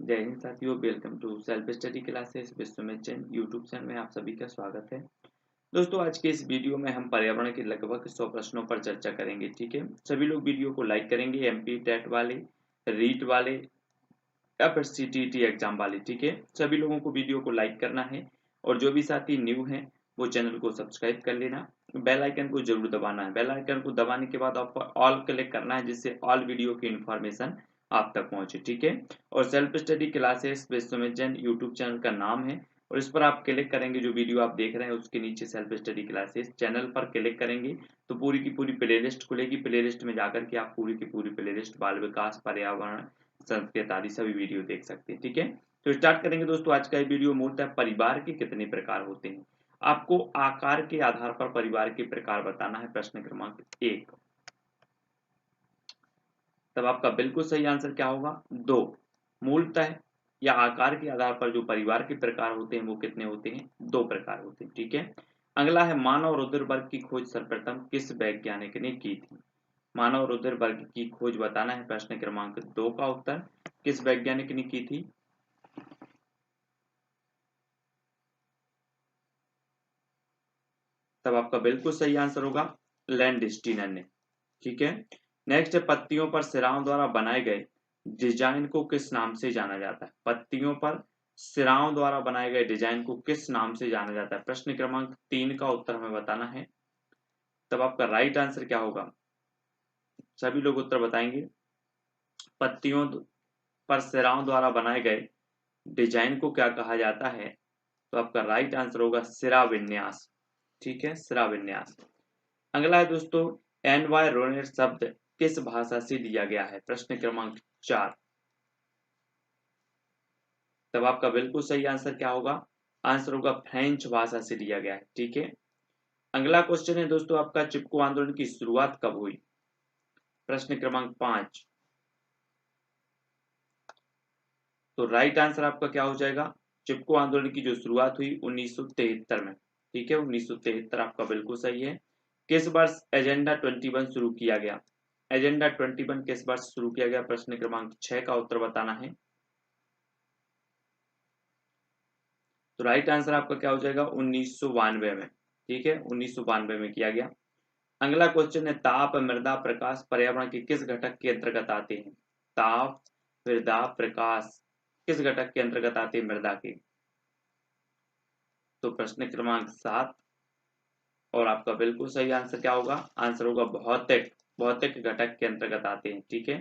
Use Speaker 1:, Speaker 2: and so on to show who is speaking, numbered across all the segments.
Speaker 1: जय हिंद साथियों, welcome to self study classes Vishwamit Jain YouTube channel में आप सभी का स्वागत है। दोस्तों, आज के इस वीडियो में हम पर्यावरण के लगभग 100 प्रश्नों पर चर्चा करेंगे। ठीक है, सभी लोग वीडियो को लाइक करेंगे, एमपी टेट वाले, रीट वाले या फिर सीटीईटी एग्जाम वाले। ठीक है, सभी लोगों को वीडियो को लाइक करना है और जो भी साथी न्यू हैं वो चैनल को सब्सक्राइब कर लेना, बेल आइकन को जरूर दबाना है। बेल आइकन को दबाने के बाद आपको ऑल क्लिक करना है, जिससे ऑल वीडियो की इन्फॉर्मेशन आप तक पहुंचे। ठीक है, और self study classes Vishwamit Jain YouTube channel का नाम है और इस पर आप क्लिक करेंगे, जो वीडियो आप देख रहे हैं उसके नीचे सेल्फ स्टडी क्लासेस चैनल पर क्लिक करेंगे तो पूरी की पूरी प्लेलिस्ट खुलेगी। प्लेलिस्ट में जाकर के आप पूरी की पूरी प्लेलिस्ट बाल विकास, पर्यावरण, संस्कृत आदि सभी वीडियो देख सकते हैं। ठीक है, तो स्टार्ट करेंगे दोस्तों। आज का ये वीडियो मूलतः परिवार के कितने प्रकार होते हैं, आपको आकार के आधार पर परिवार के प्रकार बताना है। प्रश्न क्रमांक 1। तब आपका बिल्कुल सही आंसर क्या होगा? 2। मूलतः या आकार के आधार पर जो परिवार के प्रकार होते हैं वो कितने होते हैं? 2 प्रकार होते हैं। ठीक है, अगला है मानव रुधिर वर्ग की खोज सर्वप्रथम किस वैज्ञानिक ने की थी? मानव रुधिर वर्ग की खोज बताना है। प्रश्न क्रमांक 2 का उत्तर किस वैज्ञानिक ने की थी? तब आपका बिल्कुल सही आंसर होगा लैंडस्टीनर ने। ठीक है, नेक्स्ट है पत्तियों पर सिराओं द्वारा बनाए गए डिजाइन को किस नाम से जाना जाता है? पत्तियों पर सिराओं द्वारा बनाए गए डिजाइन को किस नाम से जाना जाता है? प्रश्न क्रमांक 3 का उत्तर हमें बताना है। तब आपका राइट आंसर क्या होगा? सभी लोग उत्तर बताएंगे। पत्तियों पर सिराओं द्वारा बनाए गए डिजाइन को क्या कहा जाता है? तो आपका राइट आंसर होगा सिरा विन्यास। ठीक है, सिरा विन्यास। अगला है दोस्तों एनवायरोनेट शब्द किस भाषा से लिया गया है? प्रश्न क्रमांक 4। तब आपका बिल्कुल सही आंसर क्या होगा? आंसर होगा फ्रेंच भाषा से लिया गया है। ठीक है, अगला क्वेश्चन है दोस्तों आपका चिपको आंदोलन की शुरुआत कब हुई? प्रश्न क्रमांक 5। तो राइट आंसर आपका क्या हो जाएगा? चिपको आंदोलन की जो शुरुआत हुई 1973 में। ठीक है, 1973 आपका बिल्कुल सही है। किस वर्ष एजेंडा 21 शुरू किया गया? एजेंडा 21 किस वर्ष शुरू किया गया? प्रश्न क्रमांक 6 का उत्तर बताना है। तो राइट आंसर आपका क्या हो जाएगा? 1992 में। ठीक है, 1992 में किया गया। अगला क्वेश्चन है ताप, मृदा, प्रकाश पर्यावरण के किस घटक के अंतर्गत आते हैं? ताप, मृदा, प्रकाश किस घटक के अंतर्गत आते हैं मृदा के? तो प्रश्न क्रमांक 7 और आपका बिल्कुल सही आंसर क्या होगा? आंसर होगा भौतिक। भौतिक घटक के अंतर्गत आते हैं। ठीक है,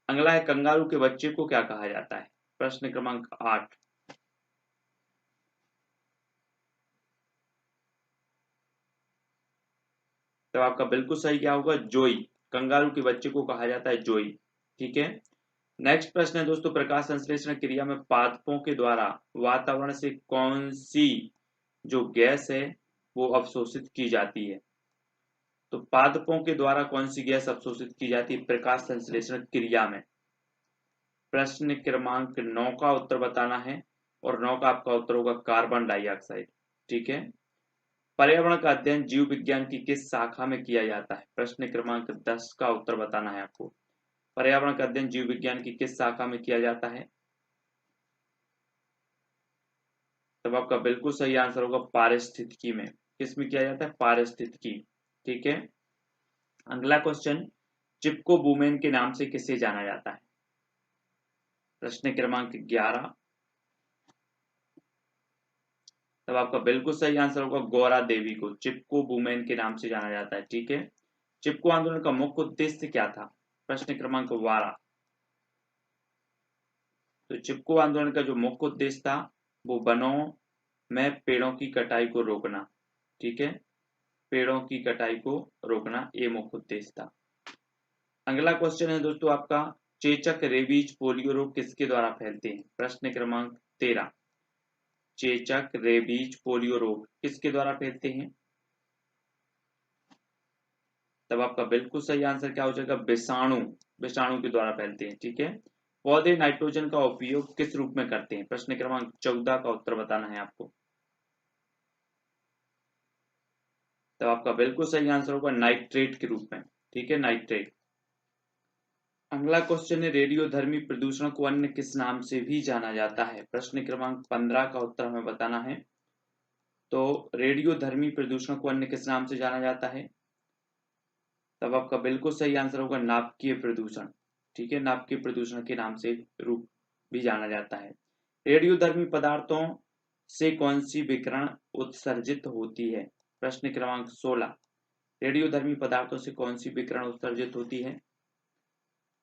Speaker 1: अगला है कंगारू के बच्चे को क्या कहा जाता है? प्रश्न क्रमांक 8। तो आपका बिल्कुल सही क्या होगा? जोई। कंगारू के बच्चे को कहा जाता है जोई। ठीक है, नेक्स्ट प्रश्न है दोस्तों प्रकाश संश्लेषण क्रिया में पादपों के द्वारा वातावरण से कौन सी जो गैस है वो अवशोषित की जाती है? तो पादपों के द्वारा कौन सी गैस अवशोषित की जाती है प्रकाश संश्लेषण क्रिया में? प्रश्न क्रमांक 9 का उत्तर बताना है और 9 का आपका उत्तर होगा कार्बन डाइऑक्साइड। ठीक है, पर्यावरण का अध्ययन जीव विज्ञान की किस शाखा में किया जाता है? प्रश्न क्रमांक 10 का उत्तर बताना है आपको। पर्यावरण का अध्ययन जीव विज्ञान की किस शाखा में किया जाता है? तब आपका बिल्कुल सही आंसर होगा पारिस्थितिकी में। किस में किया जाता है? पारिस्थितिकी। ठीक है, अगला क्वेश्चन चिपको बुमेन के नाम से किसे जाना जाता है? प्रश्न क्रमांक 11। तब आपका बिल्कुल सही आंसर होगा गौरा देवी को चिपको बुमेन के नाम से जाना जाता है। ठीक है, चिपको आंदोलन का मुख्य उद्देश्य क्या था? प्रश्न क्रमांक 12। तो चिपको आंदोलन का जो मुख्य उद्देश्य था वो वनों में पेड़ों की कटाई को रोकना। ठीक है, पेड़ों की कटाई को रोकना ये मुख्य उद्देश्य था। अगला क्वेश्चन है दोस्तों आपका चेचक, रेबीज, पोलियो रोग किसके द्वारा फैलते हैं? प्रश्न क्रमांक 13। चेचक, रेबीज, पोलियो रोग किसके द्वारा फैलते हैं? तब आपका बिल्कुल सही आंसर क्या हो जाएगा? विषाणु। विषाणु के द्वारा फैलते हैं। ठीक है, पौधे नाइट्रोजन का उपयोग किस रूप में करते हैं? प्रश्न क्रमांक 14 का उत्तर बताना है आपको। तब आपका बिल्कुल सही आंसर होगा नाइट्रेट के रूप में। ठीक है, नाइट्रेट। अगला क्वेश्चन है, रेडियोधर्मी प्रदूषण को अन्य किस नाम से भी जाना जाता है? प्रश्न क्रमांक 15 का उत्तर हमें बताना है। तो रेडियोधर्मी प्रदूषण को अन्य किस नाम से जाना जाता है? तब आपका बिल्कुल सही आंसर होगा नाभिकीय प्रदूषण। ठीक है, नाभिकीय प्रदूषण के नाम से रूप भी जाना जाता है। रेडियोधर्मी पदार्थों से कौन सी विकिरण उत्सर्जित होती है? प्रश्न क्रमांक 16, रेडियोधर्मी पदार्थों से कौन सी विकिरण उत्सर्जित होती है?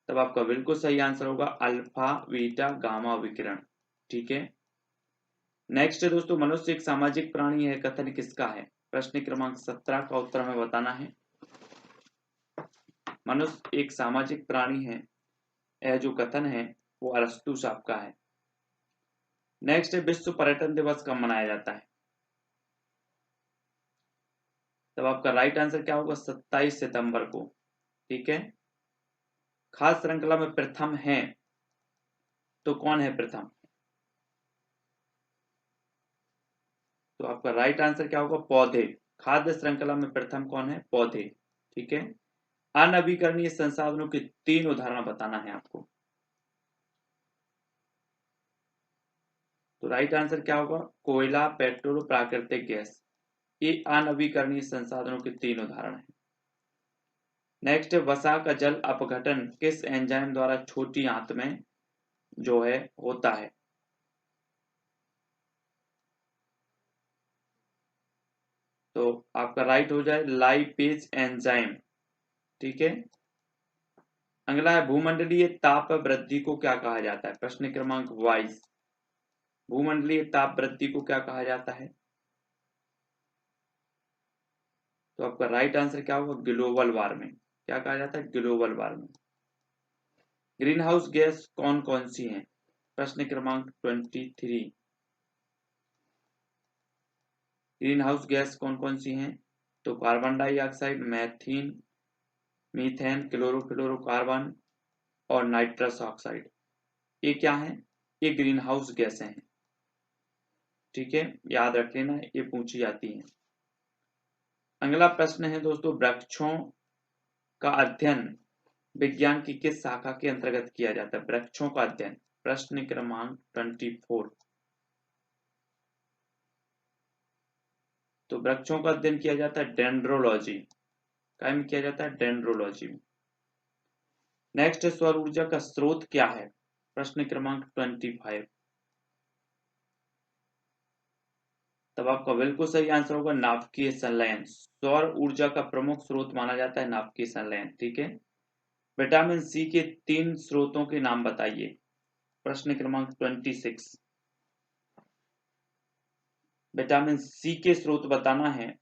Speaker 1: तब आपका बिल्कुल सही आंसर होगा अल्फा बीटा गामा विकिरण। ठीक है, नेक्स्ट है दोस्तों, मनुष्य एक सामाजिक प्राणी है, कथन किसका है? प्रश्न क्रमांक 17 का उत्तर हमें बताना है। मनुष्य एक सामाजिक प्राणी है, यह जो कथन है वो अरस्तु साहब का है। नेक्स्ट है, विश्व पर्यटन दिवस कब मनाया जाता है? तब आपका राइट आंसर क्या होगा? 27 सितंबर को। ठीक है, खाद्य श्रृंखला में प्रथम है तो कौन है प्रथम? तो आपका राइट आंसर क्या होगा? पौधे। खाद्य श्रृंखला में प्रथम कौन है? पौधे। ठीक है, अनवीकरणीय संसाधनों के 3 उदाहरण बताना है आपको। तो राइट आंसर क्या होगा? कोयला, पेट्रोल, प्राकृतिक गैस। ये अनवीकरणीय संसाधनों के 3 उदाहरण हैं। नेक्स्ट है, वसा का जल अपघटन किस एंजाइम द्वारा छोटी आंत में जो है होता है? तो आपका राइट हो जाए लाइपेज एंजाइम। ठीक है, अगला है, भूमंडलीय ताप वृद्धि को क्या कहा जाता है? प्रश्न क्रमांक 22, भूमंडलीय ताप वृद्धि को क्या कहा जाता है? तो आपका राइट आंसर क्या होगा? Global warming. क्या कहा जाता है? Global warming. Green house gas कौन कौन सी हैं? प्रश्न क्रमांक 23, ग्रीन हाउस गैस कौन कौन सी हैं? तो carbon dioxide, methane, methane, chlorofluorocarbon और नाइट्रस ऑक्साइड। ये क्या है? ये ग्रीन हाउस गैसें हैं। ठीक है, याद रख लेना, ये पूछी जाती हैं। अगला प्रश्न है दोस्तों, वृक्षों का अध्ययन विज्ञान की किस शाखा के अंतर्गत किया जाता है? वृक्षों का अध्ययन। प्रश्न क्रमांक 24, तो वृक्षों का अध्ययन किया जाता है डेंड्रोलॉजी। क्या में किया जाता है? डेंड्रोलॉजी में। नेक्स्ट, सौर ऊर्जा का स्रोत क्या है? प्रश्न क्रमांक 25, तब आपका बिल्कुल सही आंसर होगा नाभिकीय संलयन। सौर ऊर्जा का प्रमुख स्रोत माना जाता है नाभिकीय संलयन। ठीक है, विटामिन सी के 3 स्रोतों के नाम बताइए। प्रश्न क्रमांक 26, विटामिन सी के स्रोत बताना है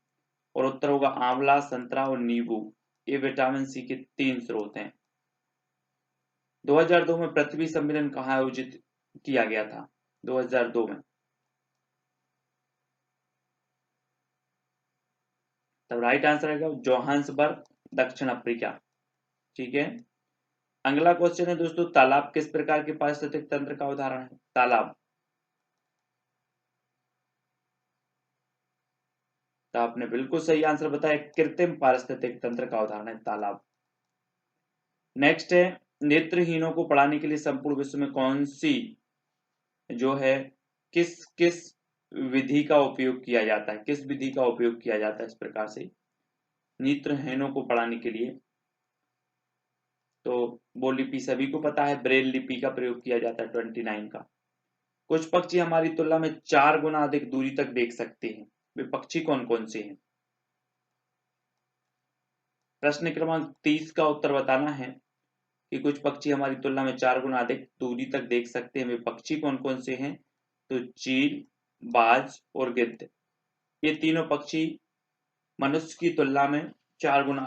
Speaker 1: और उत्तर होगा आंवला, संतरा और नींबू। ये विटामिन सी के 3 स्रोत हैं। 2002 में पृथ्वी सम्मेलन कहाँ आयोजित किया गया था? 2002 में। तब राइट आंसर आएगा जोहान्सबर्ग, दक्षिण अफ्रीका। ठीक है, अगला क्वेश्चन है दोस्तों, तालाब किस प्रकार के पारिस्थितिक तंत्र का उदाहरण है? तालाब। तो आपने बिल्कुल सही आंसर बताया, कृत्रिम पारिस्थितिक तंत्र का उदाहरण है तालाब। नेक्स्ट है, नेत्रहीनों को पढ़ाने के लिए संपूर्ण विश्व में कौन सी जो है किस किस विधि का उपयोग किया जाता है? किस विधि का उपयोग किया जाता है इस प्रकार से नेत्रहीनों को पढ़ाने के लिए? तो वो लिपि सभी को पता है, ब्रेल लिपि का प्रयोग किया जाता है 29 का। कुछ पक्षी हमारी तुलना में 4 गुना अधिक दूरी तक देख सकते हैं, वे पक्षी कौन कौन से हैं? प्रश्न क्रमांक 30 का उत्तर बताना है कि कुछ पक्षी हमारी तुलना में 4 गुना अधिक दूरी तक देख सकते हैं, वे पक्षी कौन कौन से हैं? तो चील, बाज और गिद्ध, ये तीनों पक्षी मनुष्य की तुलना में 4 गुना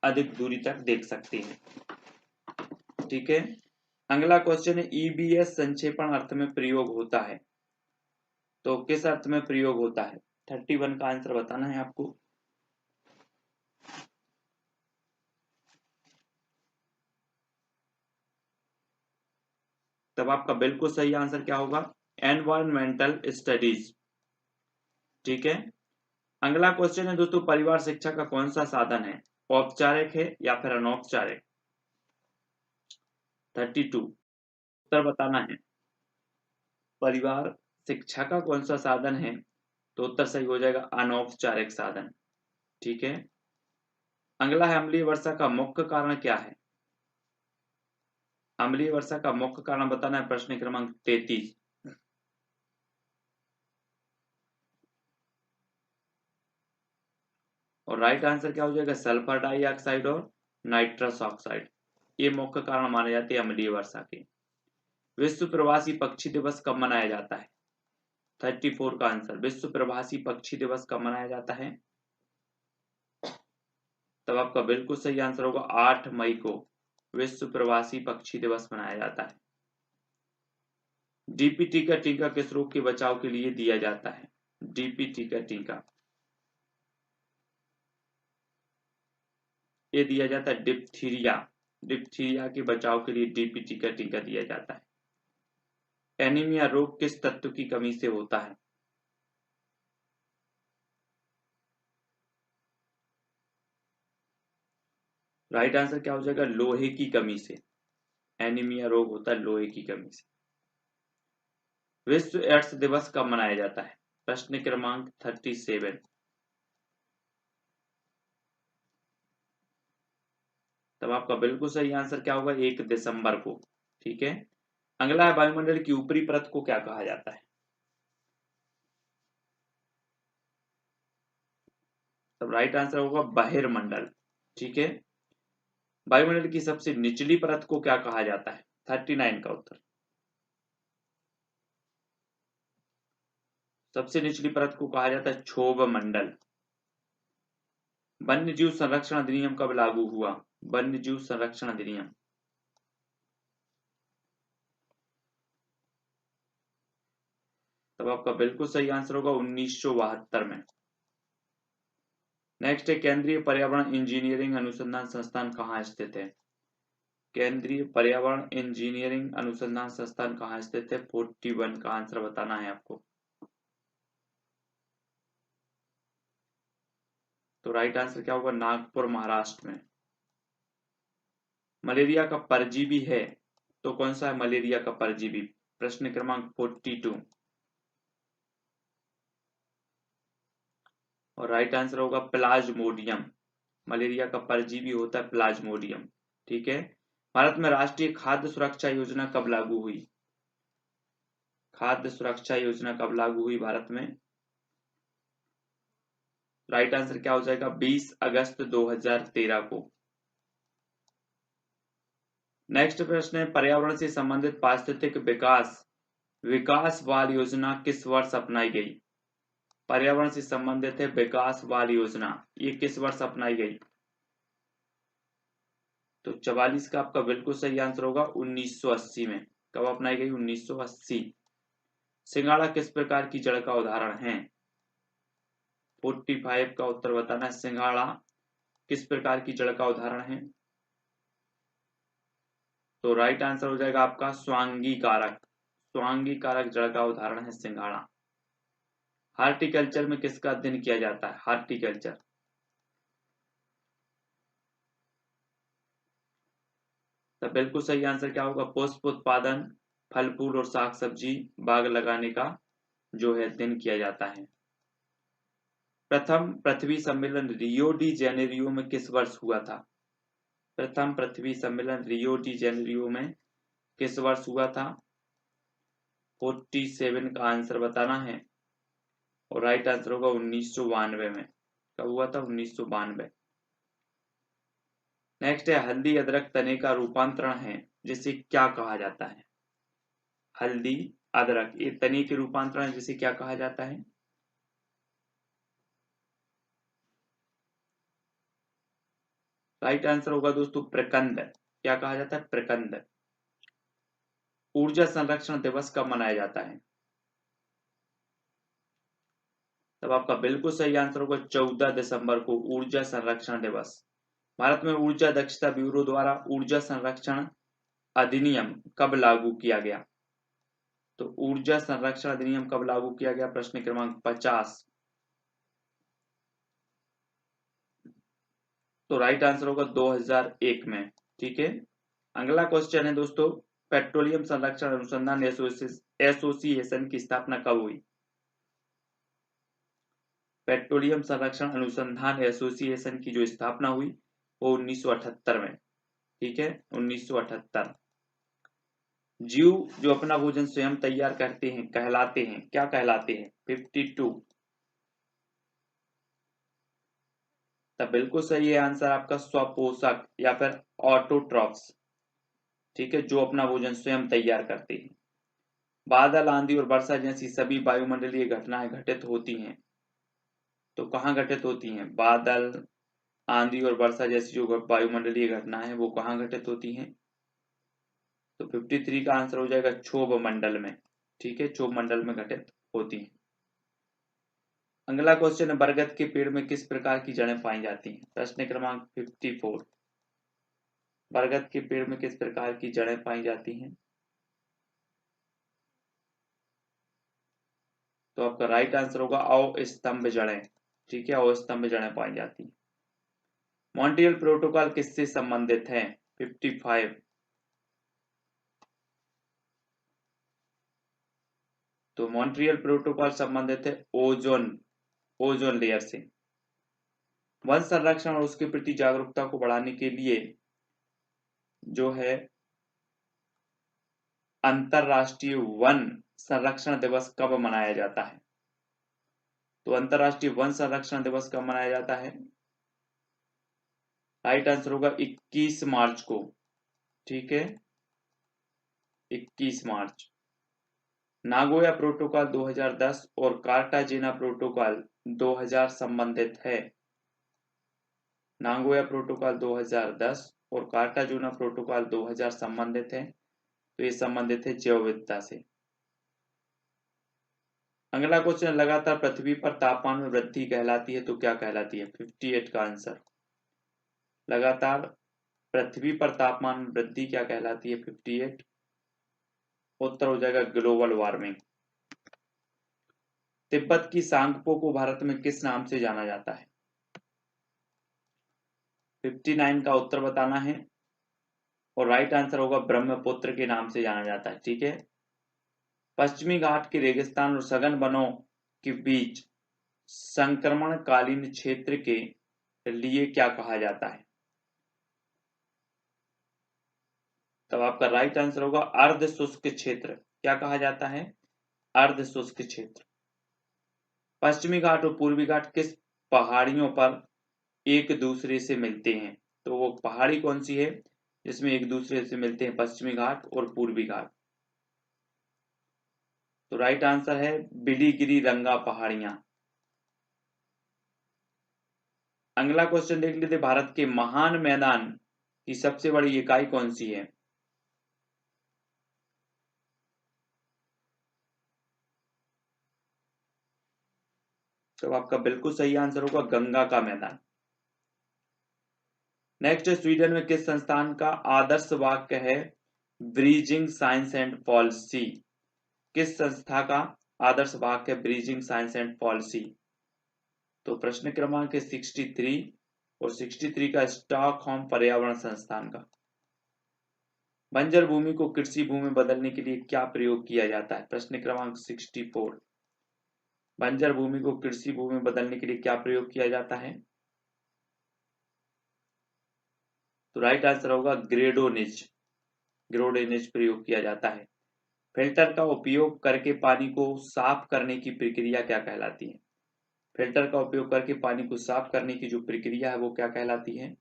Speaker 1: अधिक दूरी तक देख सकते हैं। ठीक है, अगला क्वेश्चन है, ईबीएस संक्षेपण अर्थ में प्रयोग होता है, तो किस अर्थ में प्रयोग होता है? 31 का आंसर बताना है आपको। तब आपका बिल्कुल सही आंसर क्या होगा? Environmental studies. ठीक है, अगला क्वेश्चन है दोस्तों, परिवार शिक्षा का कौन सा साधन है? औपचारिक है या फिर अनौपचारिक? 32 उत्तर बताना है। परिवार शिक्षा का कौन सा साधन है? तो उत्तर सही हो जाएगा अनौपचारिक साधन। ठीक है। अगला है अम्लीय वर्षा का मुख्य कारण क्या है? अम्लीय वर्षा का मुख्य कारण बताना है, प्रश्न क्रमांक 33। और राइट आंसर क्या हो जाएगा? सल्फर डाइऑक्साइड और नाइट्रस ऑक्साइड, ये मुख्य कारण माने जाते हैं अम्लीय वर्षा के। विश्व प्रवासी पक्षी दिवस कब मनाया जाता है? 34 का आंसर, विश्व प्रवासी पक्षी दिवस कब मनाया जाता है? तब आपका बिल्कुल सही आंसर होगा 8 मई को विश्व प्रवासी पक्षी दिवस मनाया जाता है। डीपीटी का टीका किस रोग के बचाव के लिए दिया जाता है? डीपीटी का टीका ये दिया जाता है डिप्थीरिया, डिप्थीरिया के बचाव के लिए डीपीटी का टीका दिया जाता है। एनीमिया रोग किस तत्व की कमी से होता है? राइट आंसर क्या हो जाएगा? लोहे की कमी से। एनीमिया रोग होता है लोहे की कमी से। विश्व एड्स दिवस कब मनाया जाता है? प्रश्न क्रमांक 37। तब आपका बिल्कुल सही आंसर क्या होगा? 1 दिसंबर को। ठीक है। अगला है वायुमंडल की ऊपरी परत को क्या कहा जाता है? तब राइट आंसर होगा बहिर्मंडल। ठीक है। वायुमंडल की सबसे निचली परत को क्या कहा जाता है? 39 का उत्तर। सबसे निचली परत को कहा जाता है क्षोभ मंडल। वन्य जीव संरक्षण अधिनियम कब लागू हुआ? वन्य जीव संरक्षण अधिनियम, तब आपका बिल्कुल सही आंसर होगा 1972 में। नेक्स्ट है केंद्रीय पर्यावरण इंजीनियरिंग अनुसंधान संस्थान कहाँ स्थित है? केंद्रीय पर्यावरण इंजीनियरिंग अनुसंधान संस्थान कहाँ स्थित है? 41 का आंसर बताना है आपको। तो राइट आंसर क्या होगा? नागपुर महाराष्ट्र में। मलेरिया का परजीवी है तो कौन सा है मलेरिया का परजीवी? प्रश्न क्रमांक 42। और राइट आंसर होगा प्लाज्मोडियम। मलेरिया का परजीवी होता है प्लाज्मोडियम। ठीक है। भारत में राष्ट्रीय खाद्य सुरक्षा योजना कब लागू हुई? खाद्य सुरक्षा योजना कब लागू हुई भारत में? राइट आंसर क्या हो जाएगा? 20 अगस्त 2013 को। नेक्स्ट प्रश्न है पर्यावरण से संबंधित पारिस्थितिक विकास विकास वाल योजना किस वर्ष अपनाई गई? पर्यावरण से संबंधित है विकास वाल योजना, ये किस वर्ष अपनाई गई? तो 44 का आपका बिल्कुल सही आंसर होगा 1980 में। कब अपनाई गई? 1980। सिंघाड़ा किस प्रकार की जड़ का उदाहरण है? 45 का उत्तर बताना है। सिंघाड़ा किस प्रकार की जड़ का उदाहरण है? तो राइट आंसर हो जाएगा आपका स्वांगी कारक। स्वांगी कारक जड़ का उदाहरण है सिंघाड़ा। हार्टिकल्चर में किसका अध्ययन किया जाता है? हार्टिकल्चर, तो बिल्कुल सही आंसर क्या होगा? पुष्प उत्पादन, फल फूल और साग सब्जी बाग लगाने का जो है अध्ययन किया जाता है। प्रथम पृथ्वी सम्मेलन रियो डी जेनेरियो में किस वर्ष हुआ था? प्रथम पृथ्वी सम्मेलन रियो डी जेनेरियो में किस वर्ष हुआ था? 47 का आंसर बताना है। और राइट आंसर होगा 1992 में। कब हुआ था? 1992। नेक्स्ट है हल्दी अदरक तने का रूपांतरण है जिसे क्या कहा जाता है? हल्दी अदरक ये तने के रूपांतरण जिसे क्या कहा जाता है? राइट आंसर होगा दोस्तों प्रकंद। क्या कहा जाता है? प्रकंद। ऊर्जा संरक्षण दिवस कब मनाया जाता है? तब आपका बिल्कुल सही आंसर होगा 14 दिसंबर को ऊर्जा संरक्षण दिवस। भारत में ऊर्जा दक्षता ब्यूरो द्वारा ऊर्जा संरक्षण अधिनियम कब लागू किया गया? तो ऊर्जा संरक्षण अधिनियम कब लागू किया गया? प्रश्न क्रमांक 50। तो राइट आंसर होगा 2001 में। ठीक है। अगला क्वेश्चन है दोस्तों, पेट्रोलियम संरक्षण अनुसंधान एसोसिएशन की स्थापना कब हुई? पेट्रोलियम संरक्षण अनुसंधान एसोसिएशन की जो स्थापना हुई वो 1978 में, ठीक है, 1978। जीव जो अपना भोजन स्वयं तैयार करते हैं कहलाते हैं, क्या कहलाते हैं? 52। तब बिल्कुल सही है आंसर आपका, स्वपोषक या फिर ऑटोट्रॉफ्स, ठीक है, जो अपना भोजन स्वयं तैयार करते हैं। बादल, आंधी और वर्षा जैसी सभी वायुमंडलीय घटनाएं घटित होती हैं, तो कहाँ घटित होती हैं? बादल, आंधी और वर्षा जैसी जो वायुमंडलीय घटनाएं हैं वो कहाँ घटित होती हैं? तो 53 का आंसर हो जाएगा क्षोभ मंडल में, ठीक है, क्षोभ मंडल में घटित होती हैं। अगला क्वेश्चन है, बरगद के पेड़ में किस प्रकार की जड़ें पाई जाती हैं? प्रश्न क्रमांक 54। बरगद के पेड़ में किस प्रकार की जड़ें पाई जाती हैं? तो आपका राइट आंसर होगा अवस्तंभ जड़ें, ठीक है, अवस्तंभ जड़ें पाई जाती हैं। मॉन्ट्रियल प्रोटोकॉल किससे संबंधित है? 55। तो मॉन्ट्रियल प्रोटोकॉल संबंधित है ओजोन लेयर से। वन संरक्षण और उसके प्रति जागरूकता को बढ़ाने के लिए जो है अंतरराष्ट्रीय वन संरक्षण दिवस कब मनाया जाता है? तो अंतरराष्ट्रीय वन संरक्षण दिवस कब मनाया जाता है? राइट आंसर होगा 21 मार्च को, ठीक है, 21 मार्च। नागोया प्रोटोकॉल 2010 और कार्टाजेना प्रोटोकॉल 2000 संबंधित है। नागोया प्रोटोकॉल 2010 और कार्टाजोना प्रोटोकॉल 2000 संबंधित है, तो ये संबंधित है जैव विविधता से। अगला क्वेश्चन, लगातार पृथ्वी पर तापमान में वृद्धि कहलाती है तो क्या कहलाती है? 58 का आंसर। लगातार पृथ्वी पर तापमान में वृद्धि क्या कहलाती है? 58। उत्तर हो जाएगा ग्लोबल वार्मिंग। तिब्बत की सांगपो को भारत में किस नाम से जाना जाता है? 59 का उत्तर बताना है और राइट आंसर होगा ब्रह्मपुत्र के नाम से जाना जाता है, ठीक है। पश्चिमी घाट के रेगिस्तान और सघन वनों के बीच संक्रमणकालीन क्षेत्र के लिए क्या कहा जाता है? तब आपका राइट आंसर होगा अर्ध शुष्क क्षेत्र। क्या कहा जाता है? अर्ध शुष्क क्षेत्र। पश्चिमी घाट और पूर्वी घाट किस पहाड़ियों पर एक दूसरे से मिलते हैं? तो वो पहाड़ी कौन सी है जिसमें एक दूसरे से मिलते हैं पश्चिमी घाट और पूर्वी घाट? तो राइट आंसर है बिलीगिरी रंगा पहाड़ियां। अगला क्वेश्चन देख लेते, भारत के महान मैदान की सबसे बड़ी इकाई कौन सी है? तो आपका बिल्कुल सही आंसर होगा गंगा का मैदान। नेक्स्ट, स्वीडन में किस संस्थान का आदर्श वाक्य है ब्रीजिंग साइंस एंड पॉलिसी? किस संस्था का आदर्श वाक्य है ब्रीजिंग साइंस एंड पॉलिसी? तो प्रश्न क्रमांक 63 और 63 का स्टॉकहोम पर्यावरण संस्थान का। बंजर भूमि को कृषि भूमि बदलने के लिए क्या प्रयोग किया जाता है? प्रश्न क्रमांक 64। बंजर भूमि को कृषि भूमि बदलने के लिए क्या प्रयोग किया जाता है? तो राइट आंसर होगा ग्रेडोनिज। ग्रेडोनिज प्रयोग किया जाता है। फिल्टर का उपयोग करके पानी को साफ करने की प्रक्रिया क्या कहलाती है? फिल्टर का उपयोग करके पानी को साफ करने की जो प्रक्रिया है वो क्या कहलाती है?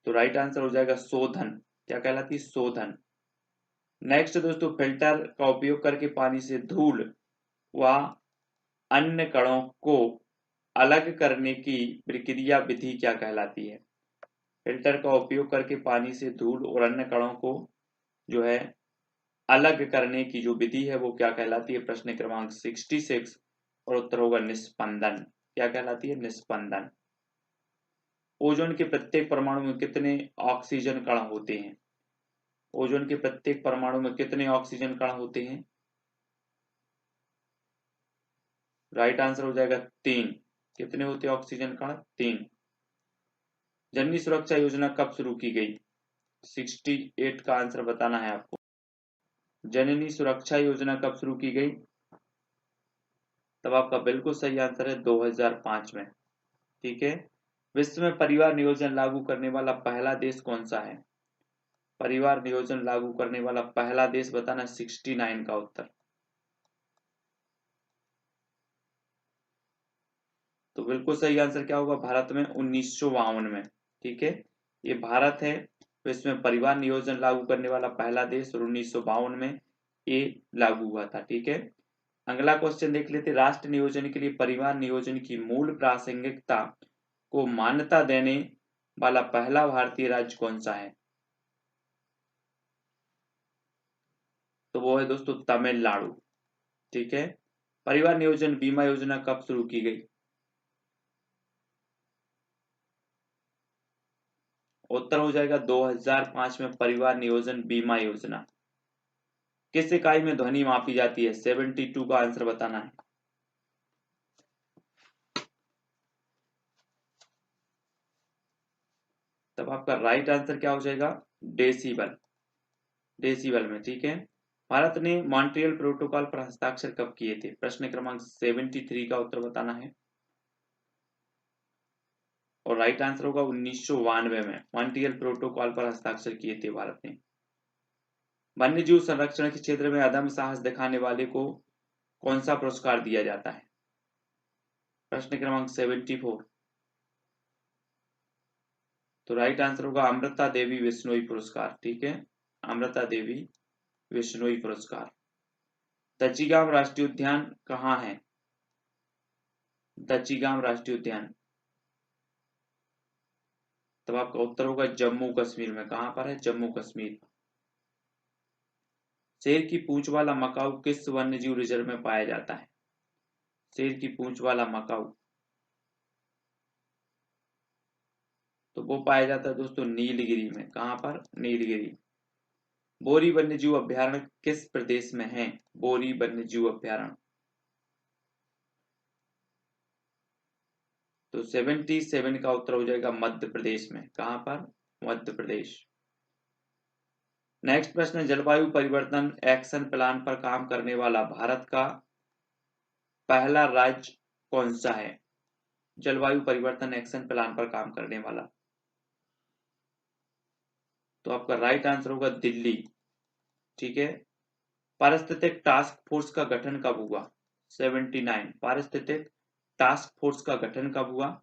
Speaker 1: तो राइट आंसर हो जाएगा शोधन। क्या कहलाती है? शोधन। नेक्स्ट दोस्तों, फिल्टर का उपयोग करके पानी से धूल व अन्य कणों को अलग करने की प्रक्रिया विधि क्या कहलाती है? फिल्टर का उपयोग करके पानी से धूल और अन्य कणों को जो है अलग करने की जो विधि है वो क्या कहलाती है? प्रश्न क्रमांक 66 और उत्तर होगा निस्पंदन। क्या कहलाती है? निस्पंदन। ओजोन के प्रत्येक परमाणु में कितने ऑक्सीजन कण होते हैं? ओजोन के प्रत्येक परमाणु में कितने ऑक्सीजन कण होते हैं? राइट आंसर हो जाएगा 3। कितने होते हैं ऑक्सीजन कण? 3। जननी सुरक्षा योजना कब शुरू की गई? 68 का आंसर बताना है आपको। जननी सुरक्षा योजना कब शुरू की गई? तब आपका बिल्कुल सही आंसर है 2005 में। ठीक है। विश्व में परिवार नियोजन लागू करने वाला पहला देश कौन सा है? परिवार नियोजन लागू करने वाला पहला देश बताना, 69 का उत्तर। तो बिल्कुल सही आंसर क्या होगा? भारत में 1952 में। ठीक है, ये भारत है तो इसमें परिवार नियोजन लागू करने वाला पहला देश, और 1952 में ये लागू हुआ था। ठीक है, अगला क्वेश्चन देख लेते। राष्ट्र नियोजन के लिए परिवार नियोजन की मूल प्रासंगिकता को मान्यता देने वाला पहला भारतीय राज्य कौन सा है? तो वो है दोस्तों तमिलनाडु। ठीक है, परिवार नियोजन बीमा योजना कब शुरू की गई? उत्तर हो जाएगा 2005 में परिवार नियोजन बीमा योजना। किस इकाई में ध्वनि मापी जाती है? 72 का आंसर बताना है। तब आपका राइट आंसर क्या हो जाएगा? डेसिबल। डेसिबल में। ठीक है, भारत ने मॉन्ट्रियल प्रोटोकॉल पर हस्ताक्षर कब किए थे? प्रश्न क्रमांक 73 का उत्तर बताना है। और राइट आंसर होगा 1992 में मॉन्ट्रियल प्रोटोकॉल पर हस्ताक्षर किए थे भारत ने। वन्य जीव संरक्षण के क्षेत्र में अदम्य साहस दिखाने वाले को कौन सा पुरस्कार दिया जाता है? प्रश्न क्रमांक 74। तो राइट आंसर होगा अमृता देवी बिश्नोई पुरस्कार। ठीक है, अमृता देवी बिश्नोई पुरस्कार। दच्चीगाम राष्ट्रीय उद्यान कहाँ है? दच्चीगाम राष्ट्रीय उद्यान। तब आपका उत्तर होगा जम्मू कश्मीर में। कहां पर है? जम्मू कश्मीर। शेर की पूंछ वाला मकाऊ किस वन्य जीव रिजर्व में पाया जाता है? शेर की पूंछ वाला मकाऊ, तो वो पाया जाता है दोस्तों नीलगिरी में। कहां पर? नीलगिरी। बोरी वन्य जीव अभ्यारण्य किस प्रदेश में है? बोरी वन्य जीव अभ्यारण्य। तो 77 का उत्तर हो जाएगा मध्य प्रदेश में। कहां पर? मध्य प्रदेश। नेक्स्ट प्रश्न, जलवायु परिवर्तन एक्शन प्लान पर काम करने वाला भारत का पहला राज्य कौन सा है? जलवायु परिवर्तन एक्शन प्लान पर काम करने वाला। तो आपका राइट आंसर होगा दिल्ली। ठीक है, पारिस्थितिक टास्क फोर्स का गठन कब हुआ? 79। पारिस्थितिक टास्क फोर्स का गठन कब हुआ?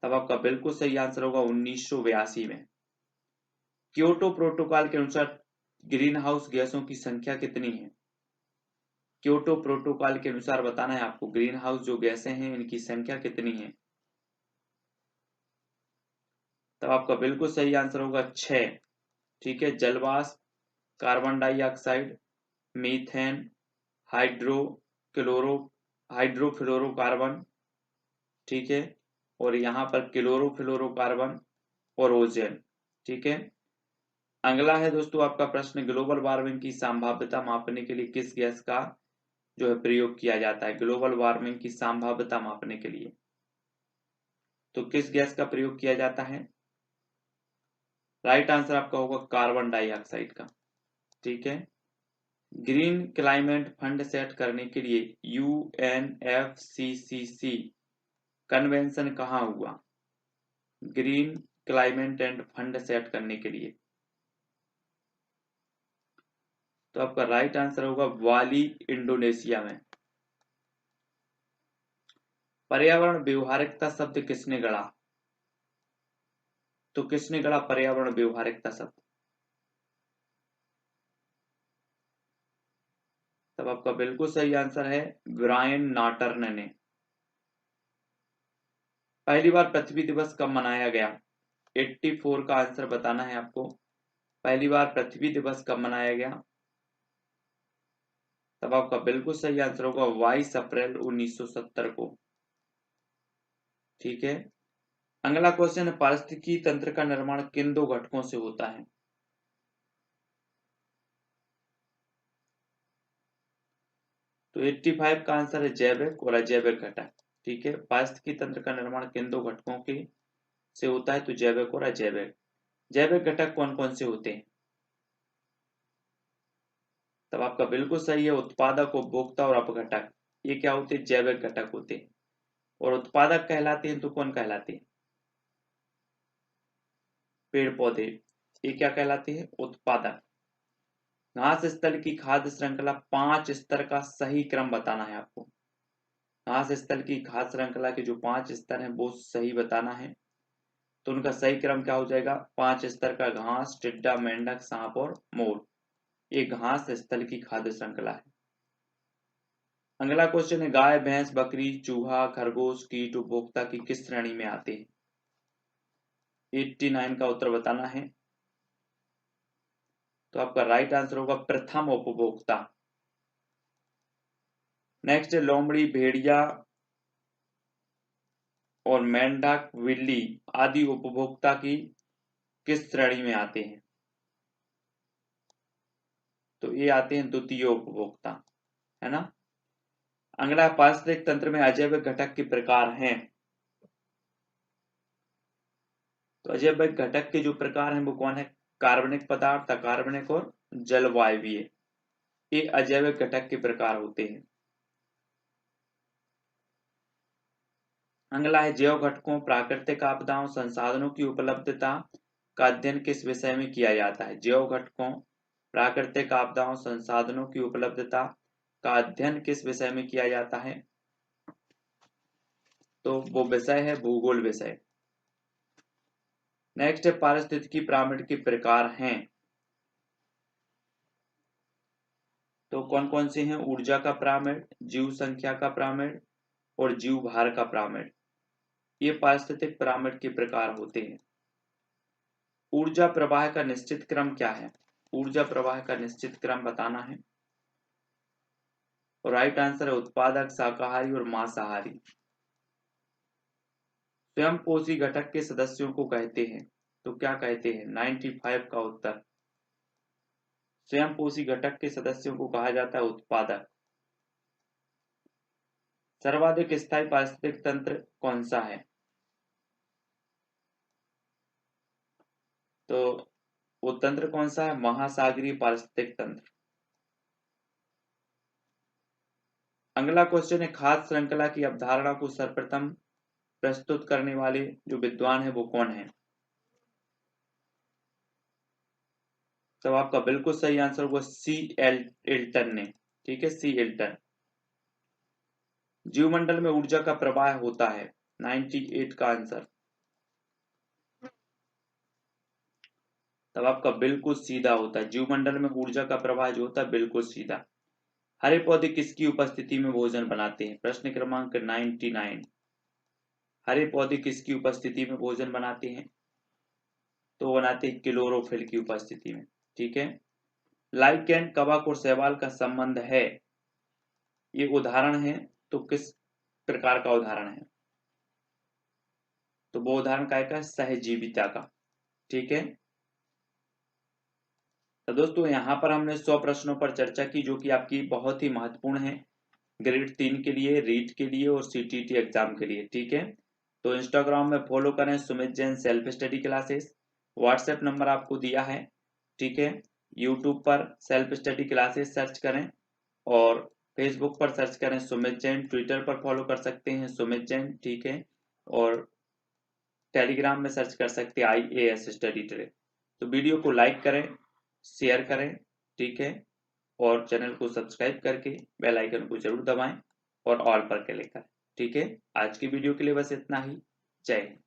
Speaker 1: तब आपका बिल्कुल सही आंसर होगा 1982 में। क्योटो प्रोटोकॉल के अनुसार ग्रीन हाउस गैसों की संख्या कितनी है? क्योटो प्रोटोकॉल के अनुसार बताना है आपको, ग्रीन हाउस जो गैसें हैं इनकी संख्या कितनी है? तब आपका बिल्कुल सही आंसर होगा 6। ठीक है, जलवाष्प, carbon dioxide, methane, hydro chloro hydrofluorocarbon. ठीक है, और यहाँ पर क्लोरोफ्लोरोकार्बन और ओजोन। ठीक है, अगला है दोस्तों आपका प्रश्न, ग्लोबल वार्मिंग की संभाव्यता मापने के लिए किस गैस का जो है प्रयोग किया जाता है? ग्लोबल वार्मिंग की संभाव्यता मापने के लिए तो किस गैस का प्रयोग किया जाता है? राइट आंसर आपका होगा कार्बन डाइऑक्साइड का। ठीक है, ग्रीन क्लाइमेट फंड सेट करने के लिए UNFCCC कन्वेंशन कहाँ हुआ? Green climate end fund set करने के लिए। तो आपका राइट आंसर होगा बाली, इंडोनेशिया में। पर्यावरण व्यवहारिकता शब्द किसने गढ़ा? तो किसने गढ़ा पर्यावरण व्यवहारिकता शब्द? तब आपका बिल्कुल सही आंसर है ब्रायन नाटर्न ने। पहली बार पृथ्वी दिवस कब मनाया गया? 84 का आंसर बताना है आपको। पहली बार पृथ्वी दिवस कब मनाया गया? तब आपका बिल्कुल सही आंसर होगा 22 अप्रैल 1970 को। ठीक है, अगला क्वेश्चन है, पारिस्थितिकी तंत्र का निर्माण किन दो घटकों से होता है? तो 85 का आंसर है जैविक और अजैविक घटक। ठीक है, पारिस्थितिकी तंत्र का निर्माण किन दो घटकों के से होता है? तो जैविक और अजैविक। जैविक घटक कौन कौन से होते हैं? तब आपका बिल्कुल सही है, उत्पादक, उपभोक्ता और अपघटक, ये क्या होते हैं? जैविक घटक होते हैं। और उत्पादक कहलाते हैं तो कौन कहलाते हैं? पेड़ पौधे, ये क्या कहलाते हैं? उत्पादक। घास स्थल की खाद्य श्रृंखला 5 स्तर का सही क्रम बताना है आपको। घास स्थल की खाद्य श्रृंखला के जो 5 स्तर हैं वो सही बताना है। तो उनका सही क्रम क्या हो जाएगा? 5 स्तर का घास, टिड्डा, मेंढक, सांप और मोर, ये घास स्थल की खाद्य श्रृंखला है। अगला क्वेश्चन है, गाय, भैंस, बकरी, चूहा, खरगोश, कीट उपभोक्ता की किस श्रेणी में आते हैं? 89 का उत्तर बताना है। तो आपका राइट आंसर होगा प्रथम उपभोक्ता। नेक्स्ट है, लोमड़ी, भेड़िया और मेंढक, बिल्ली आदि उपभोक्ता की किस श्रेणी में आते हैं? तो ये आते हैं द्वितीय उपभोक्ता, है ना। अगला, पारिस्थितिक तंत्र में अजैविक घटक के प्रकार हैं। तो अजैविक घटक के जो प्रकार हैं वो कौन है? कार्बनिक पदार्थ, अकार्बनिक और जलवायवीय, ये अजैविक घटक के प्रकार होते हैं। अगला है, जैव घटकों, प्राकृतिक आपदाओं, संसाधनों की उपलब्धता का अध्ययन किस विषय में किया जाता है? जैव घटकों, प्राकृतिक आपदाओं, संसाधनों की उपलब्धता का अध्ययन किस विषय में किया जाता है? तो वो विषय है भूगोल विषय। नेक्स्ट है, पारिस्थितिकी पिरामिड के प्रकार हैं। तो कौन कौन से हैं? ऊर्जा का पिरामिड, जीव संख्या का पिरामिड और जीव भार का पिरामिड, ये पारिस्थितिक पिरामिड के प्रकार होते हैं। ऊर्जा प्रवाह का निश्चित क्रम क्या है? ऊर्जा प्रवाह का निश्चित क्रम बताना है। और राइट आंसर है उत्पादक, शाकाहारी और मांसाहारी। स्वयं पोषी घटक के सदस्यों को कहते हैं, तो क्या कहते हैं? 95 का उत्तर। स्वयं पोषी घटक के सदस्यों को कहा जाता है उत्पादक। सर्वाधिक स्थायी पारिस्थितिक तंत्र कौन सा है? तो वो तंत्र कौन सा है? महासागरीय पारिस्थितिक तंत्र। अगला क्वेश्चन है, खाद्य श्रृंखला की अवधारणा को सर्वप्रथम प्रस्तुत करने वाले जो विद्वान है वो कौन है? तो आपका बिल्कुल सही आंसर होगा एल्टन ने। ठीक है, एल्टन। जीवमंडल में ऊर्जा का प्रवाह होता है, 98 का आंसर। तब आपका बिल्कुल सीधा होता है, जीवमंडल में ऊर्जा का प्रवाह जो होता है बिल्कुल सीधा। हरे पौधे किसकी उपस्थिति में भोजन बनाते हैं? प्रश्न क्रमांक 99। हरे पौधे किसकी उपस्थिति में भोजन बनाते हैं? तो बनाते हैं क्लोरोफिल की उपस्थिति में। ठीक है। लाइकेन, कवक और शैवाल का संबंध है, ये उदाहरण है, तो किस प्रकार का उदाहरण है? तो वो उदाहरण काय का है? सहजीविता का। ठीक है। तो दोस्तों यहाँ पर हमने 100 प्रश्नों पर चर्चा की जो कि आपकी बहुत ही महत्वपूर्ण है, ग्रेड 3 के लिए, रीट के लिए और सीटीटी एग्जाम के लिए। ठीक है। तो इंस्टाग्राम में फॉलो करें Sumit Jain self study classes, WhatsApp number आपको दिया है। ठीक है। यूट्यूब पर सेल्फ स्टडी क्लासेस सर्च करें और फेसबुक पर सर्च करें सुमित जैन, ट्विटर पर फॉलो कर सकते हैं सुमित जैन। ठीक है। और टेलीग्राम में सर्च कर सकते हैं IAS स्टडी ट्रे। तो वीडियो को लाइक करें, शेयर करें। ठीक है। और चैनल को सब्सक्राइब करके बेल आइकन को जरूर दबाएं और ऑल पर क्लिक करें। ठीक है। आज की वीडियो के लिए बस इतना ही। जय हिंद।